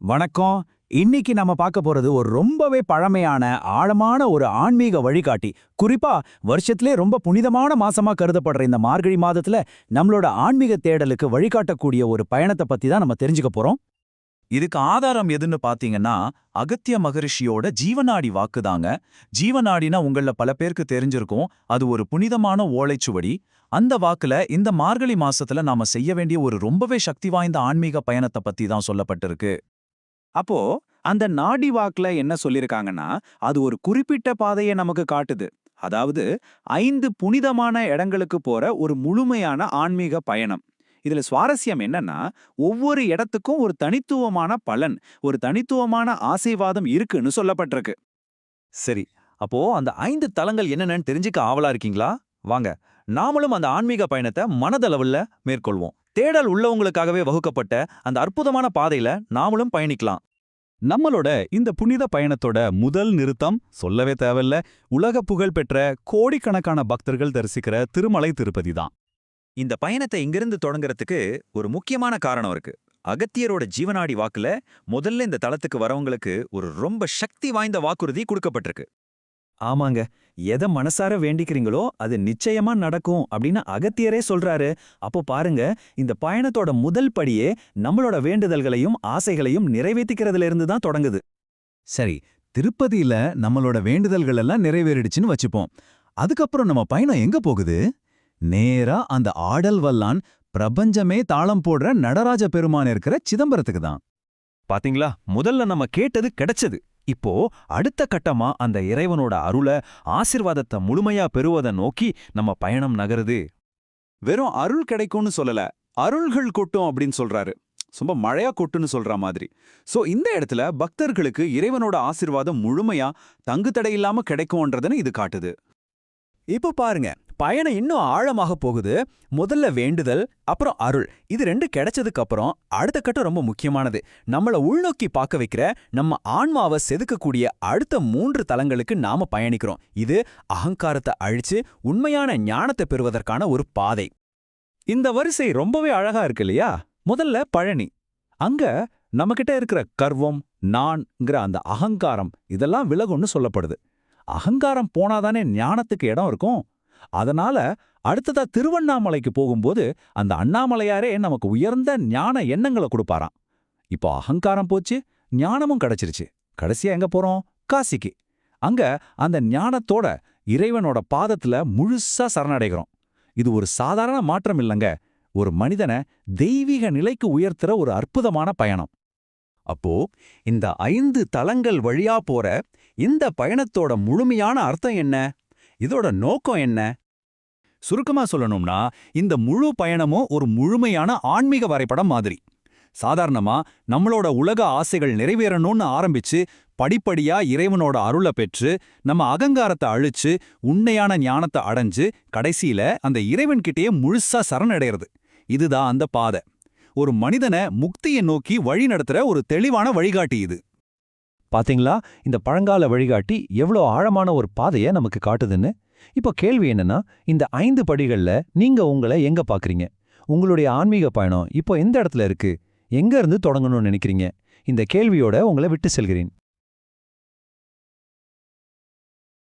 வணக்கம். இன்னைக்கு நம்ம பார்க்க போறது ஒரு ரொம்பவே பழமையான ஆழமான ஒரு ஆன்மீக வழிகாட்டி. குறிப்பா வருஷத்திலே ரொம்ப புனிதமான மாசமா கருதப்படுற இந்த மார்கழி மாதத்துல நம்மளோட ஆன்மீக தேடலுக்கு வழிகாட்டக்கூடிய ஒரு பயணத்தை பத்தி தான் நம்ம தெரிஞ்சுக்க போறோம். இதுக்கு ஆதாரம் எதுன்னு பாத்தீங்கன்னா அகத்திய மகரிஷியோட ஜீவநாடி வாக்குதாங்க. ஜீவநாடினா உங்கள பல பேருக்கு தெரிஞ்சிருக்கும். அது ஒரு புனிதமான ஓலைச்சுவடி. அந்த வாக்குல இந்த மார்கழி மாசத்துல நாம செய்ய வேண்டிய ஒரு ரொம்பவே சக்தி வாய்ந்த ஆன்மீக பயணத்தை பத்தி தான் சொல்லப்பட்டிருக்கு. அப்போ அந்த நாடி வாக்குல என்ன சொல்லிருக்காங்கன்னா, அது ஒரு குறிப்பிட்ட பாதையை நமக்கு காட்டுது. அதாவது 5 புனிதமான இடங்களுக்கு போற ஒரு முழுமையான ஆன்மீக பயணம். இதுல சுவாரஸ்யம் என்னன்னா, ஒவ்வொரு இடத்துக்கும் ஒரு தனித்துவமான பலன், ஒரு தனித்துவமான ஆசீர்வாதம் இருக்குன்னு சொல்லப்பட்டிருக்கு. சரி, அப்போ அந்த 5 தலங்கள் என்னென்னு தெரிஞ்சுக்க ஆவலா இருக்கீங்களா? வாங்க, நாமளும் அந்த ஆன்மீக பயணத்தை மனதளவுல மேற்கொள்வோம். தேடல் உள்ளவங்களுக்காகவே வகுக்கப்பட்ட அந்த அற்புதமான பாதையில நாமளும் பயணிக்கலாம். நம்மளோட இந்த புனித பயணத்தோட முதல் நிறுத்தம் சொல்லவே தேவையில்ல, உலக புகழ் பெற்ற கோடிக்கணக்கான பக்தர்கள் தரிசிக்கிற திருமலை திருப்பதி தான். இந்த பயணத்தை இங்கிருந்து தொடங்குறதுக்கு ஒரு முக்கியமான காரணம் இருக்கு. அகத்தியரோட ஜீவநாடி வாக்குல முதல்ல இந்த தலத்துக்கு வரவங்களுக்கு ஒரு ரொம்ப சக்தி வாய்ந்த வாக்குறுதி கொடுக்கப்பட்டிருக்கு. ஆமாங்க, எதை மனசார வேண்டிக்கிறீங்களோ அது நிச்சயமா நடக்கும் அப்படின்னு அகத்தியரே சொல்றாரு. அப்போ பாருங்க, இந்த பயணத்தோட முதல் படியே நம்மளோட வேண்டுதல்களையும் ஆசைகளையும் நிறைவேற்றிக்கிறதுல இருந்து தான் தொடங்குது. சரி, திருப்பதியில நம்மளோட வேண்டுதல்கள் எல்லாம் நிறைவேறிடுச்சுன்னு வச்சுப்போம். அதுக்கப்புறம் நம்ம பயணம் எங்க போகுது? நேரா அந்த ஆடல் வல்லான் பிரபஞ்சமே தாளம் போடுற நடராஜ பெருமான் இருக்கிற சிதம்பரத்துக்கு தான். பாத்தீங்களா, முதல்ல நம்ம கேட்டது கிடைச்சது. இப்போ அடுத்த கட்டமா அந்த இறைவனோட அருள ஆசிர்வாதத்தை முழுமையா பெறுவதை நோக்கி நம்ம பயணம் நகருது. வெறும் அருள் கிடைக்கும்னு சொல்லல, அருள்கள் கொட்டும் அப்படின்னு சொல்றாரு. ரொம்ப மழையா கொட்டுன்னு சொல்ற மாதிரி. சோ இந்த இடத்துல பக்தர்களுக்கு இறைவனோட ஆசீர்வாதம் முழுமையா தங்கு தடை இல்லாம கிடைக்கும்ன்றதுன்னு இது காட்டுது. இப்போ பாருங்க, பயணம் இன்னும் ஆழமாக போகுது. முதல்ல வேண்டுதல், அப்புறம் அருள். இது 2 கிடைச்சதுக்கு அப்புறம் அடுத்த கட்டம் ரொம்ப முக்கியமானது. நம்மள உள்நோக்கி பார்க்க வைக்கிற, நம்ம ஆன்மாவை செதுக்கக்கூடிய அடுத்த 3 தலங்களுக்கு நாம பயணிக்கிறோம். இது அகங்காரத்தை அழிச்சு உண்மையான ஞானத்தை பெறுவதற்கான ஒரு பாதை. இந்த வரிசை ரொம்பவே அழகா இருக்கு இல்லையா? முதல்ல பழனி. அங்க நம்மகிட்ட இருக்கிற கர்வம், நான்ங்கிற அந்த அகங்காரம் இதெல்லாம் விலகும்னு சொல்லப்படுது. அகங்காரம் போனாதானே ஞானத்துக்கு இடம் இருக்கும். அதனால அடுத்ததா திருவண்ணாமலைக்கு போகும்போது அந்த அண்ணாமலையாரே நமக்கு உயர்ந்த ஞான எண்ணங்களை கொடுப்பாராம். இப்போ அகங்காரம் போச்சு, ஞானமும் கிடைச்சிருச்சு. கடைசியா எங்க போறோம்? காசிக்கு. அங்க அந்த ஞானத்தோட இறைவனோட பாதத்துல முழுசா சரணடைகிறோம். இது ஒரு சாதாரண மாற்றம் இல்லைங்க, ஒரு மனிதனை தெய்வீக நிலைக்கு உயர்த்துற ஒரு அற்புதமான பயணம். அப்போ இந்த 5 தலங்கள் வழியா போற இந்த பயணத்தோட முழுமையான அர்த்தம் என்ன? இதோட நோக்கம் என்ன? சுருக்கமா சொல்லணும்னா, இந்த முழு பயணமும் ஒரு முழுமையான ஆன்மீக வரைபடம் மாதிரி. சாதாரணமா நம்மளோட உலக ஆசைகள் நிறைவேறணும்னு ஆரம்பிச்சு படிப்படியா இறைவனோட அருளை பெற்று நம்ம அகங்காரத்தை அழிச்சு உண்மையான ஞானத்தை அடைஞ்சு கடைசியில அந்த இறைவன்கிட்டயே முழுசா சரணடைறது. இதுதான் அந்த பாதை. ஒரு மனிதனை முக்தியை நோக்கி வழி நடத்துற ஒரு தெளிவான வழிகாட்டி இது. பாத்தீங்களா, இந்த பழங்கால வழிகாட்டி எவ்வளோ ஆழமான ஒரு பாதையை நமக்கு காட்டுதுன்னு. இப்போ கேள்வி என்னன்னா, இந்த 5 படிகள்ல நீங்க உங்களை எங்க பாக்குறீங்க? உங்களுடைய ஆன்மீக பயணம் இப்போ எந்த இடத்துல இருக்கு? எங்க இருந்து தொடங்கணும்னு நினைக்கிறீங்க? இந்த கேள்வியோட உங்களை விட்டு செல்கிறேன்.